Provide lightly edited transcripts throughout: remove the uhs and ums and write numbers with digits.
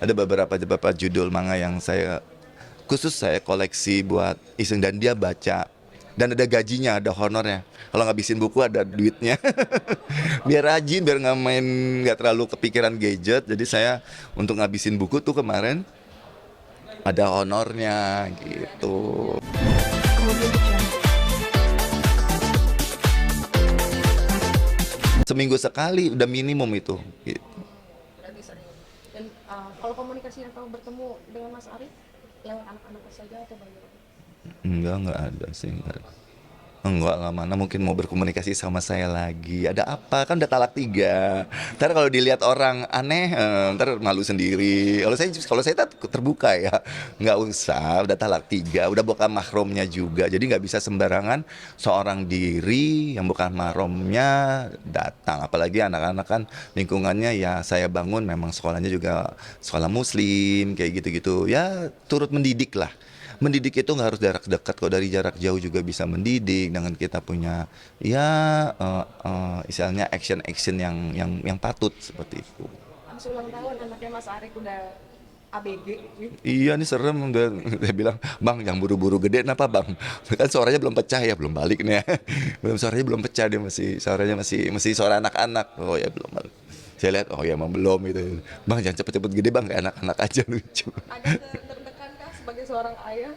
Ada beberapa judul manga yang saya koleksi buat iseng dan dia baca. Dan ada gajinya, ada honornya. Kalau ngabisin buku ada duitnya. Biar rajin, biar nggak terlalu kepikiran gadget. Jadi saya untuk ngabisin buku tuh kemarin ada honornya gitu. Seminggu sekali udah minimum itu. Gitu. Berarti sering. Dan kalau komunikasi atau bertemu dengan Mas Arif lewat anak-anak saja atau bagaimana? Enggak ada sih. Enggak lah, mana mungkin mau berkomunikasi sama saya lagi. Ada apa? Kan udah talak 3. Ntar kalau dilihat orang aneh, ntar malu sendiri. Kalau saya terbuka ya. Nggak usah, udah talak 3. Udah bukan mahramnya juga. Jadi nggak bisa sembarangan seorang diri yang bukan mahramnya datang. Apalagi anak-anak kan lingkungannya ya saya bangun memang sekolahnya juga sekolah muslim, kayak gitu-gitu. Ya turut mendidik lah. Mendidik itu nggak harus jarak dekat kok, dari jarak jauh juga bisa mendidik dengan kita punya ya istilahnya action yang patut seperti itu. Habis ulang tahun anaknya Mas Arif udah ABG gitu. Iya nih serem, udah saya bilang bang yang buru-buru gede kenapa bang, kan suaranya belum pecah ya, belum balik nih ya. Belum, suaranya belum pecah, dia suaranya masih suara anak-anak. Oh ya belum balik. Saya lihat oh ya emang belum gitu. Bang jangan cepet-cepet gede bang, kayak anak-anak aja lucu. Ada tertekan kah sebagai seorang ayah?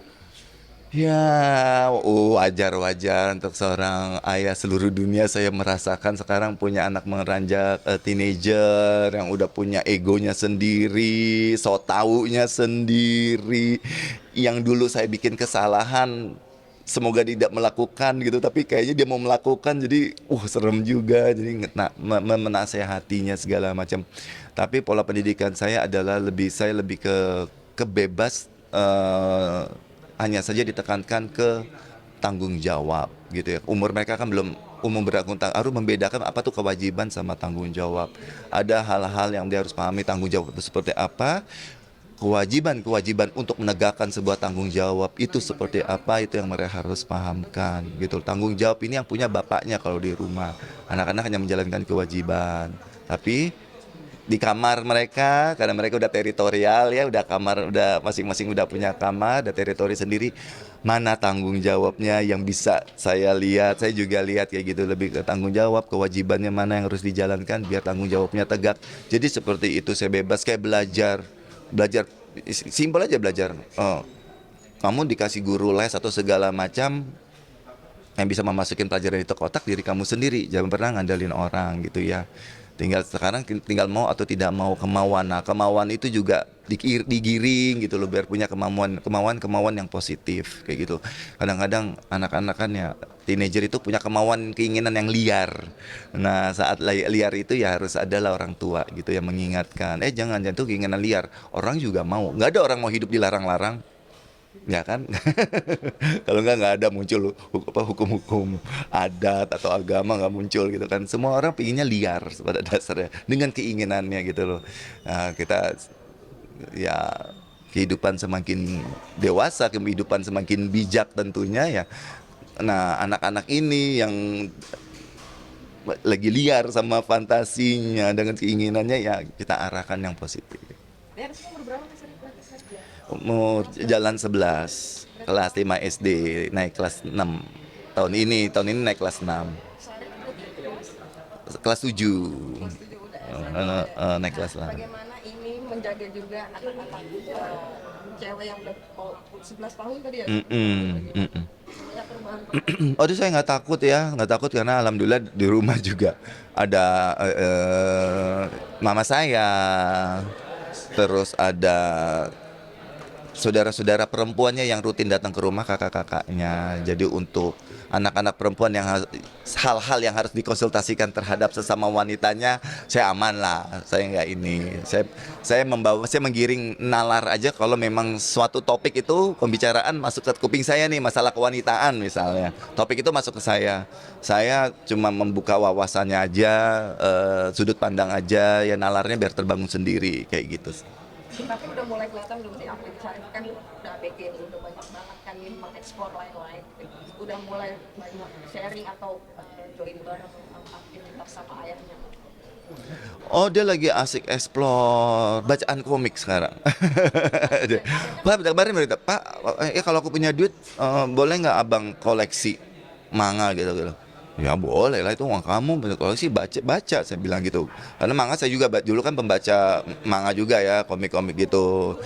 Ya, wajar-wajar untuk seorang ayah seluruh dunia. Saya merasakan sekarang punya anak meranjak teenager yang udah punya egonya sendiri, so taunya sendiri. Yang dulu saya bikin kesalahan, semoga tidak melakukan gitu, tapi kayaknya dia mau melakukan, jadi serem juga. Jadi menasehatinya segala macam. Tapi pola pendidikan saya adalah saya lebih ke bebas, hanya saja ditekankan ke tanggung jawab gitu ya. Umur mereka kan belum umum bertanggung jawab, harus membedakan apa tuh kewajiban sama tanggung jawab. Ada hal-hal yang dia harus pahami, tanggung jawab itu seperti apa, kewajiban untuk menegakkan sebuah tanggung jawab itu seperti apa, itu yang mereka harus pahamkan gitu. Tanggung jawab ini yang punya bapaknya kalau di rumah. Anak-anak hanya menjalankan kewajiban. Tapi di kamar mereka, karena mereka udah teritorial ya, udah kamar, udah masing-masing udah punya kamar, udah teritori sendiri, mana tanggung jawabnya yang bisa saya lihat. Saya juga lihat kayak gitu, lebih ke tanggung jawab, kewajibannya mana yang harus dijalankan biar tanggung jawabnya tegak. Jadi seperti itu, saya bebas kayak belajar simpel aja belajar. Kamu dikasih guru les atau segala macam, yang bisa memasukin pelajaran itu ke otak diri kamu sendiri, jangan pernah ngandelin orang gitu ya. Tinggal mau atau tidak mau, kemauan. Nah kemauan itu juga digiring gitu loh, biar punya kemauan yang positif kayak gitu. Kadang-kadang anak-anak kan ya, teenager itu punya kemauan, keinginan yang liar. Nah saat liar itu ya harus adalah orang tua gitu yang mengingatkan, jangan tuh keinginan liar, orang juga mau, nggak ada orang mau hidup dilarang-larang, ya kan. Kalau nggak ada muncul hukum-hukum adat atau agama, nggak muncul gitu kan. Semua orang pinginnya liar pada dasarnya dengan keinginannya gitu loh. Nah, kita ya kehidupan semakin dewasa, kehidupan semakin bijak tentunya ya. Nah, anak-anak ini yang lagi liar sama fantasinya dengan keinginannya, ya kita arahkan yang positif. Dia harusnya umur berapa Mas Arif? Berarti saya Umur jalan 11, kelas 5 SD, naik kelas 6. Tahun ini naik kelas 6. Mas Arif berarti kelas Kelas 7. kelas 7 udah SMP ya. Naik Nah, kelas 8. bagaimana ini menjaga juga anak-anak cewek yang udah 11 tahun tadi ya? Mm-mm, Bagaimana? mm-mm. Banyak perubahan. Aduh, saya nggak takut karena alhamdulillah di rumah juga ada mama saya, terus ada saudara-saudara perempuannya yang rutin datang ke rumah, kakak-kakaknya. Jadi untuk anak-anak perempuan yang hal-hal yang harus dikonsultasikan terhadap sesama wanitanya, saya aman lah. Saya nggak ini. Saya menggiring nalar aja kalau memang suatu topik itu pembicaraan masuk ke kuping saya nih, masalah kewanitaan misalnya. Topik itu masuk ke saya. Saya cuma membuka wawasannya aja, sudut pandang aja, ya nalarnya biar terbangun sendiri kayak gitu. Tapi udah mulai kelihatan belum sih apa yang Syarif kan udah ABG nih, udah banyak banget kan ini mengeksplor lain-lain gitu. Udah mulai banyak sharing atau join bareng aktivitas sama ayahnya. Oh, dia lagi asik explore bacaan komik sekarang. Dia, Pak, kemarin berita, Pak, ya kalau aku punya duit, boleh nggak abang koleksi manga gitu. Ya boleh lah, itu uang kamu, punya koleksi baca baca, saya bilang gitu. Karena manga saya juga dulu kan pembaca manga juga ya, komik-komik gitu.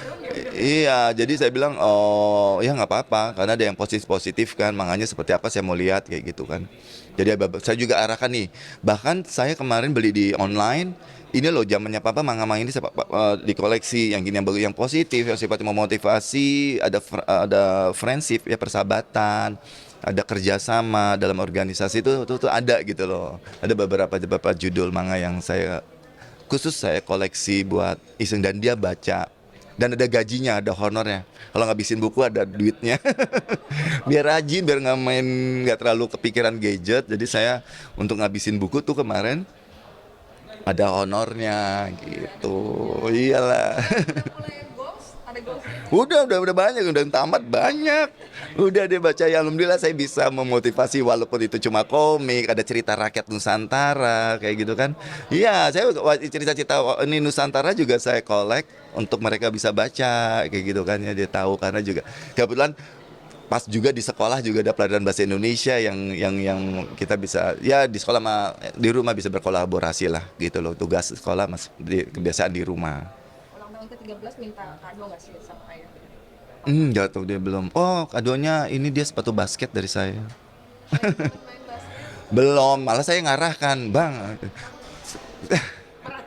Iya, jadi saya bilang, oh ya nggak apa-apa, karena ada yang positif kan, manganya seperti apa saya mau lihat kayak gitu kan. Jadi saya juga arahkan nih, bahkan saya kemarin beli di online. Ini loh zamannya papa manga-manga ini dikoleksi yang gini yang bagus yang positif yang sifatnya memotivasi, ada friendship ya, persahabatan, ada kerjasama dalam organisasi itu ada gitu loh. Ada beberapa judul manga yang saya koleksi buat iseng dan dia baca, dan ada gajinya, ada honornya. Kalau ngabisin buku ada duitnya. Biar rajin, biar nggak terlalu kepikiran gadget. Jadi saya untuk ngabisin buku tuh kemarin ada honornya gitu. Iyalah. Udah mulai goals, ada goals gitu. Udah banyak, udah tamat banyak. Udah dia baca, ya alhamdulillah saya bisa memotivasi walaupun itu cuma komik, ada cerita rakyat Nusantara kayak gitu kan. Iya, saya cerita-cerita ini Nusantara juga saya kolek untuk mereka bisa baca kayak gitu kan ya, dia tahu karena juga kebetulan pas juga di sekolah juga ada pelajaran bahasa Indonesia yang kita bisa ya di sekolah di rumah bisa berkolaborasi lah gitu loh, tugas sekolah kebiasaan di rumah. Ulang tahun ke-13 minta kado nggak sih sama ayah? Nggak tahu dia belum. Oh, kadonya ini dia sepatu basket dari saya. Main basket, Belum, malah saya ngarahkan, Bang.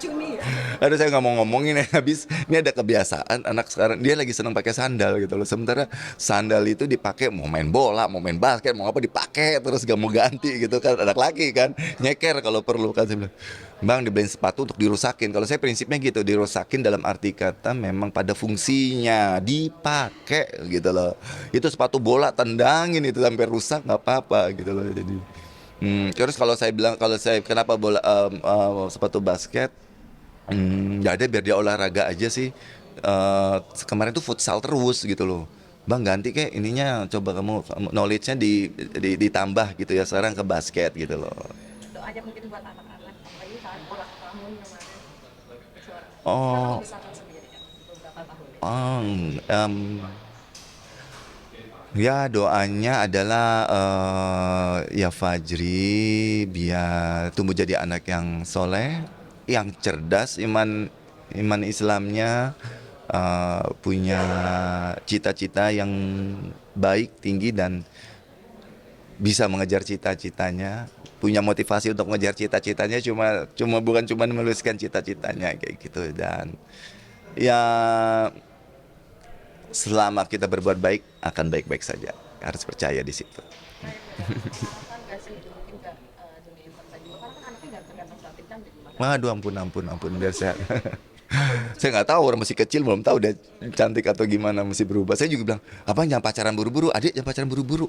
meracuni ya. Aduh, saya nggak mau ngomongin ya, habis ini ada kebiasaan anak sekarang dia lagi seneng pakai sandal gitu loh. Sementara sandal itu dipakai mau main bola, mau main basket, mau apa dipakai terus gak mau ganti gitu kan. Anak laki kan nyeker kalau perlu kan, saya bilang, Bang, dibeliin sepatu untuk dirusakin. Kalau saya prinsipnya gitu, dirusakin dalam arti kata memang pada fungsinya dipakai gitu loh. Itu sepatu bola tendangin itu sampai rusak nggak apa-apa gitu loh. Jadi terus kalau saya kenapa sepatu basket, nggak ada, biar dia olahraga aja sih. Kemarin tuh futsal terus gitu loh. Bang, ganti kek ininya, coba kamu knowledge-nya ditambah gitu ya sekarang ke basket gitu loh. Doa aja mungkin buat anak-anak, apalagi saat ulang tahun kemarin. Suara. Kan Oh, membesarkan sendiri kan beberapa tahun. oh, ya doanya adalah ya Fajri biar tumbuh jadi anak yang soleh, yang cerdas, iman iman Islamnya, punya cita-cita yang baik tinggi dan bisa mengejar cita-citanya, punya motivasi untuk mengejar cita-citanya, bukan cuma menuliskan cita-citanya kayak gitu. Dan ya selama kita berbuat baik akan baik-baik saja, harus percaya di situ. Harapan nggak sih itu mungkin ke dunia entertain juga, karena kan anaknya nggak tergantung cantik cantik gimana. Waduh, ampun biar sehat. Saya nggak tahu, orang masih kecil belum tahu dia cantik atau gimana, masih berubah. Saya juga bilang, apa jangan pacaran buru-buru, adik jangan pacaran buru-buru,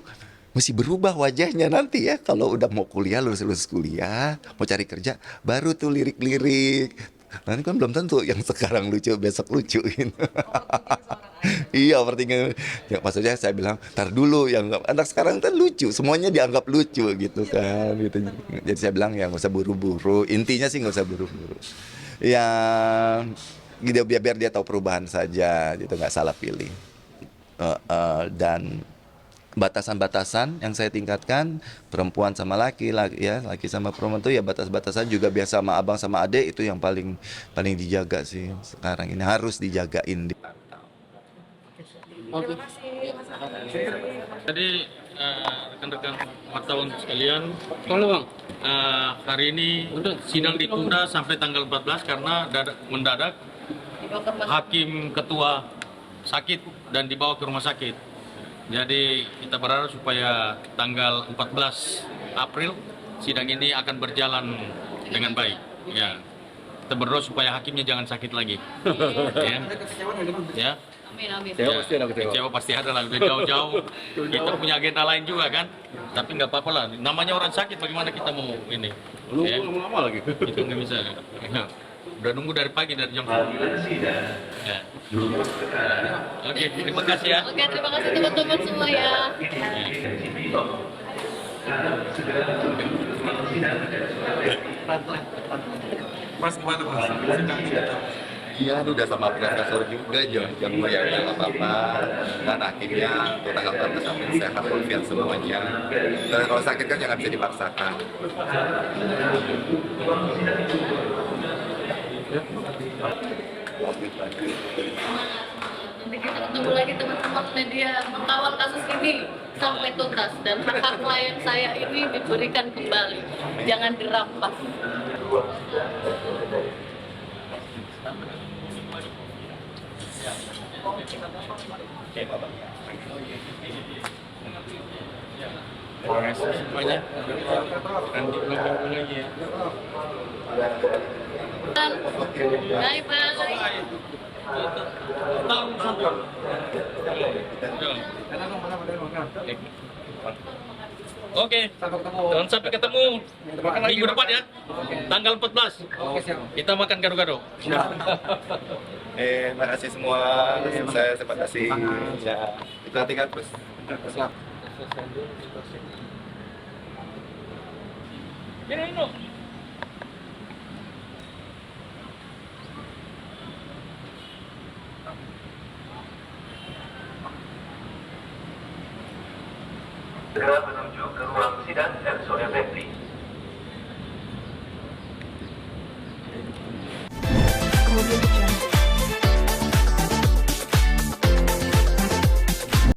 mesti berubah wajahnya nanti ya kalau udah mau kuliah, lulus kuliah, mau cari kerja, baru tuh lirik-lirik. Nanti kan belum tentu yang sekarang lucu besok lucu gitu. Overthinking seorang ayah. Iya, overthinking. Ya, maksudnya saya bilang, tar dulu, yang anak sekarang kan lucu, semuanya dianggap lucu gitu kan. Gitu. Jadi saya bilang ya nggak usah buru-buru. Intinya sih nggak usah buru-buru. Ya, gitu, biar dia tahu perubahan saja, gitu, nggak salah pilih. Dan batasan-batasan yang saya tingkatkan, perempuan sama laki, ya laki sama perempuan itu ya batas-batasan juga, biasa sama abang sama adek itu yang paling paling dijaga sih sekarang ini, harus dijagain. Terima kasih Mas Ari. Jadi rekan-rekan wartawan sekalian, Bang, hari ini sidang ditunda sampai tanggal 14 karena mendadak Dibawa ke rumah hakim ketua sakit dan dibawa ke rumah sakit. Jadi kita berharap supaya tanggal 14 April sidang ini akan berjalan dengan baik. Ya, kita berdoa supaya hakimnya jangan sakit lagi. Ya. Amin, amin. Kecewa pasti ada lah, udah jauh-jauh. Kita punya agenda lain juga kan. Tapi nggak apa-apa lah. Namanya orang sakit, bagaimana kita mau ini? Lu lama lagi. Itu nggak bisa. Ya. Udah nunggu dari pagi, dari jam 10. Ya. Oke, terima kasih ya. Oke, terima kasih teman-teman semua ya. Ya. Mas gimana Mas? Sidang. Iya, udah sama profesor juga, jangan bayangin apa-apa. Dan akhirnya untuk tanggal 14 April sehat walafiat semuanya. Dan kalau sakit kan jangan bisa dipaksakan. Nanti kita ketemu lagi teman-teman media mengawal kasus ini sampai tuntas dan hak-hak klien saya ini diberikan kembali, jangan dirampas. Terima kasih semuanya. Nanti ngobrol lagi ya. Bye bye. Oke, dan sampai ketemu minggu depan ya, tanggal 14. Kita makan gado-gado. Terima kasih semua. Saya terima kasih. Ya, kita tinggal terus. Ini no. Segera menuju ke ruang sidang Elso Effendi.